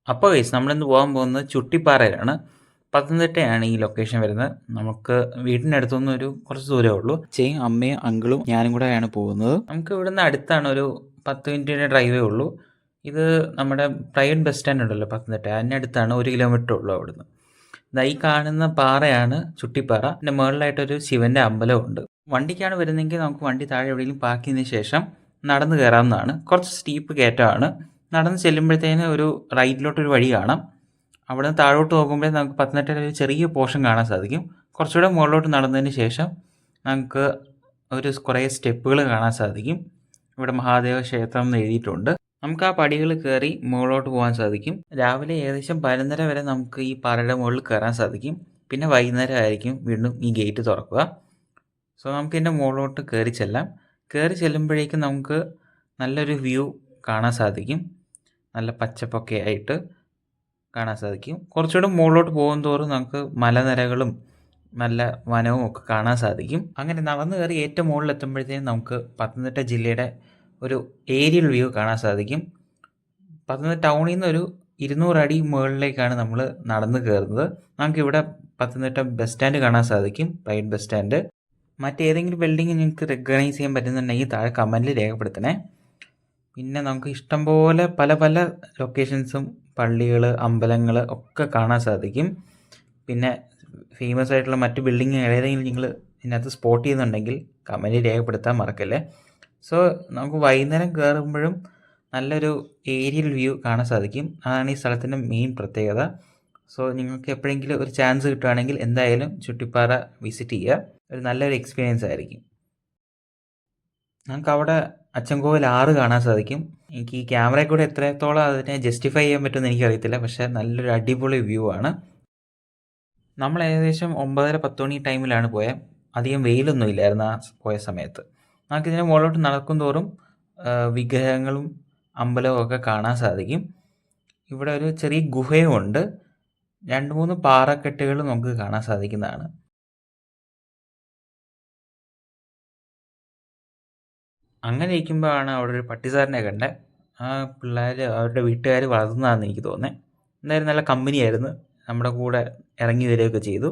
അപ്പോൾ ഗൈസ് നമ്മളിന്ന് പോകാൻ പോകുന്നത് ചുട്ടിപ്പാറയിലാണ്. പത്തനംതിട്ടയാണ് ഈ ലൊക്കേഷൻ വരുന്നത്. നമുക്ക് വീടിൻ്റെ അടുത്തുനിന്ന് ഒരു കുറച്ച് ദൂരമേ ഉള്ളൂ. ചേയും അമ്മയും അങ്കിളും ഞാനും കൂടെയാണ് പോകുന്നത്. നമുക്ക് ഇവിടുന്ന് അടുത്താണ്, ഒരു 10 മിനിറ്റിൻ്റെ ഡ്രൈവേ ഉള്ളൂ. ഇത് നമ്മുടെ പ്രൈവറ്റ് ബസ് സ്റ്റാൻഡ് ഉണ്ടല്ലോ പത്തനംതിട്ട, അതിൻ്റെ അടുത്താണ്, 1 കിലോമീറ്റർ ഉള്ളൂ അവിടുന്ന്. ദാ ഈ കാണുന്ന പാറയാണ് ചുട്ടിപ്പാറ. ഇതിൻ്റെ മുകളിലായിട്ടൊരു ശിവൻ്റെ അമ്പലമുണ്ട്. വണ്ടിക്കാണ് വരുന്നതെങ്കിൽ നമുക്ക് വണ്ടി താഴെ എവിടെയെങ്കിലും പാർക്ക് ചെയ്തതിന് ശേഷം നടന്ന് കയറാവുന്നതാണ്. കുറച്ച് സ്റ്റീപ്പ് കയറ്റമാണ്. നടന്ന് ചെല്ലുമ്പോഴത്തേന് ഒരു റൈറ്റിലോട്ടൊരു വഴി കാണാം. അവിടെ നിന്ന് താഴോട്ട് നോക്കുമ്പോഴേ നമുക്ക് പത്തനംതിട്ടയിലെ ഒരു ചെറിയ പോർഷൻ കാണാൻ സാധിക്കും. കുറച്ചുകൂടെ മുകളിലോട്ട് നടന്നതിന് ശേഷം നമുക്ക് കുറേ സ്റ്റെപ്പുകൾ കാണാൻ സാധിക്കും. ഇവിടെ മഹാദേവ ക്ഷേത്രം എന്ന് എഴുതിയിട്ടുണ്ട്. നമുക്ക് ആ പടികൾ കയറി മുകളിലോട്ട് പോകാൻ സാധിക്കും. രാവിലെ ഏകദേശം 11:30 വരെ നമുക്ക് ഈ പാറയുടെ മുകളിൽ കയറാൻ സാധിക്കും. പിന്നെ വൈകുന്നേരം ആയിരിക്കും വീണ്ടും ഈ ഗേറ്റ് തുറക്കുക. സോ നമുക്ക് ഇതിൻ്റെ മുകളിലോട്ട് കയറി ചെല്ലാം. കയറി ചെല്ലുമ്പോഴേക്കും നമുക്ക് നല്ലൊരു വ്യൂ കാണാൻ സാധിക്കും. നല്ല പച്ചപ്പൊക്കെ ആയിട്ട് കാണാൻ സാധിക്കും. കുറച്ചുകൂടെ മുകളിലോട്ട് പോകുന്തോറും നമുക്ക് മലനിരകളും നല്ല വനവും ഒക്കെ കാണാൻ സാധിക്കും. അങ്ങനെ നടന്നു കയറി ഏറ്റവും മുകളിലെത്തുമ്പോഴത്തേക്കും നമുക്ക് പത്തനംതിട്ട ജില്ലയുടെ ഒരു ഏരിയൽ വ്യൂ കാണാൻ സാധിക്കും. പത്തനംതിട്ട ടൗണിൽ നിന്ന് ഒരു 200 അടി മുകളിലേക്കാണ് നമ്മൾ നടന്നു കയറുന്നത്. നമുക്കിവിടെ പത്തനംതിട്ട ബസ് സ്റ്റാൻഡ് കാണാൻ സാധിക്കും, പ്രൈവറ്റ് ബസ് സ്റ്റാൻഡ്. മറ്റേതെങ്കിലും ബിൽഡിംഗ് നിങ്ങൾക്ക് റെക്കഗ്നൈസ് ചെയ്യാൻ പറ്റുന്നുണ്ടെങ്കിൽ താഴെ കമൻറ്റിൽ രേഖപ്പെടുത്തണേ. പിന്നെ നമുക്ക് ഇഷ്ടംപോലെ പല പല ലൊക്കേഷൻസും പള്ളികൾ, അമ്പലങ്ങൾ ഒക്കെ കാണാൻ സാധിക്കും. പിന്നെ ഫേമസ് ആയിട്ടുള്ള മറ്റ് ബിൽഡിങ് ഏതെങ്കിലും നിങ്ങൾ ഇതിനകത്ത് സ്പോട്ട് ചെയ്യുന്നുണ്ടെങ്കിൽ കമൻറ്റിൽ രേഖപ്പെടുത്താൻ മറക്കല്ലേ. സോ നമുക്ക് വൈകുന്നേരം കയറുമ്പോഴും നല്ലൊരു ഏരിയൽ വ്യൂ കാണാൻ സാധിക്കും. അതാണ് ഈ സ്ഥലത്തിൻ്റെ മെയിൻ പ്രത്യേകത. സോ നിങ്ങൾക്ക് എപ്പോഴെങ്കിലും ഒരു ചാൻസ് കിട്ടുകയാണെങ്കിൽ എന്തായാലും ചുട്ടിപ്പാറ വിസിറ്റ് ചെയ്യുക. ഒരു നല്ലൊരു എക്സ്പീരിയൻസ് ആയിരിക്കും. നമുക്ക് അവിടെ അച്ചൻകോവിൽ ആറ് കാണാൻ സാധിക്കും. എനിക്ക് ഈ ക്യാമറയിൽ കൂടെ എത്രത്തോളം അതിനെ ജസ്റ്റിഫൈ ചെയ്യാൻ പറ്റുമെന്ന് എനിക്കറിയത്തില്ല, പക്ഷേ നല്ലൊരു അടിപൊളി വ്യൂ ആണ്. നമ്മൾ ഏകദേശം 9:30-10 മണി ടൈമിലാണ് പോയത്. അധികം വെയിലൊന്നും ഇല്ലായിരുന്നു ആ പോയ സമയത്ത്. നമുക്കിതിന് മുകളിലോട്ട് നടക്കും തോറും വിഗ്രഹങ്ങളും അമ്പലവും ഒക്കെ കാണാൻ സാധിക്കും. ഇവിടെ ഒരു ചെറിയ ഗുഹയും ഉണ്ട്. 2-3 പാറക്കെട്ടുകൾ നമുക്ക് കാണാൻ സാധിക്കുന്നതാണ്. അങ്ങനെ ഇരിക്കുമ്പോഴാണ് അവിടെ ഒരു പട്ടിസാറിനെ കണ്ടത്. ആ പിള്ളേർ അവരുടെ വീട്ടുകാർ വളർത്തുന്നതാണെന്ന് എനിക്ക് തോന്നുന്നത്. എന്തായാലും നല്ല കമ്പനിയായിരുന്നു, നമ്മുടെ കൂടെ ഇറങ്ങി വരികയൊക്കെ ചെയ്തു.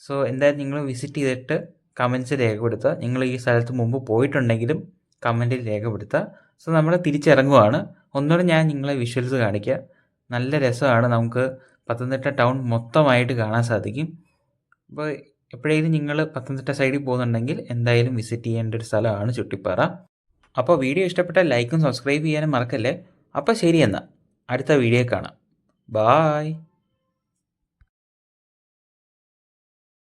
സോ എന്തായാലും നിങ്ങൾ വിസിറ്റ് ചെയ്തിട്ട് കമൻറ്റ്സ് രേഖപ്പെടുത്തുക. നിങ്ങൾ ഈ സ്ഥലത്ത് മുമ്പ് പോയിട്ടുണ്ടെങ്കിലും കമൻറ്റിൽ രേഖപ്പെടുത്തുക. സോ നമ്മൾ തിരിച്ചിറങ്ങുവാണ്. ഒന്നുകൂടെ ഞാൻ നിങ്ങളെ വിഷ്വൽസ് കാണിക്കുക. നല്ല രസമാണ്, നമുക്ക് പത്തനംതിട്ട ടൗൺ മൊത്തമായിട്ട് കാണാൻ സാധിക്കും. അപ്പോൾ എപ്പോഴെങ്കിലും നിങ്ങൾ പത്തനംതിട്ട സൈഡിൽ പോകുന്നുണ്ടെങ്കിൽ എന്തായാലും വിസിറ്റ് ചെയ്യേണ്ട ഒരു സ്ഥലമാണ് ചുട്ടിപ്പാറ. അപ്പോൾ വീഡിയോ ഇഷ്ടപ്പെട്ടാൽ ലൈക്കും സബ്സ്ക്രൈബ് ചെയ്യാനും മറക്കല്ലേ. അപ്പോൾ ശരി, എന്നാൽ അടുത്ത വീഡിയോ കാണാം. ബായ്.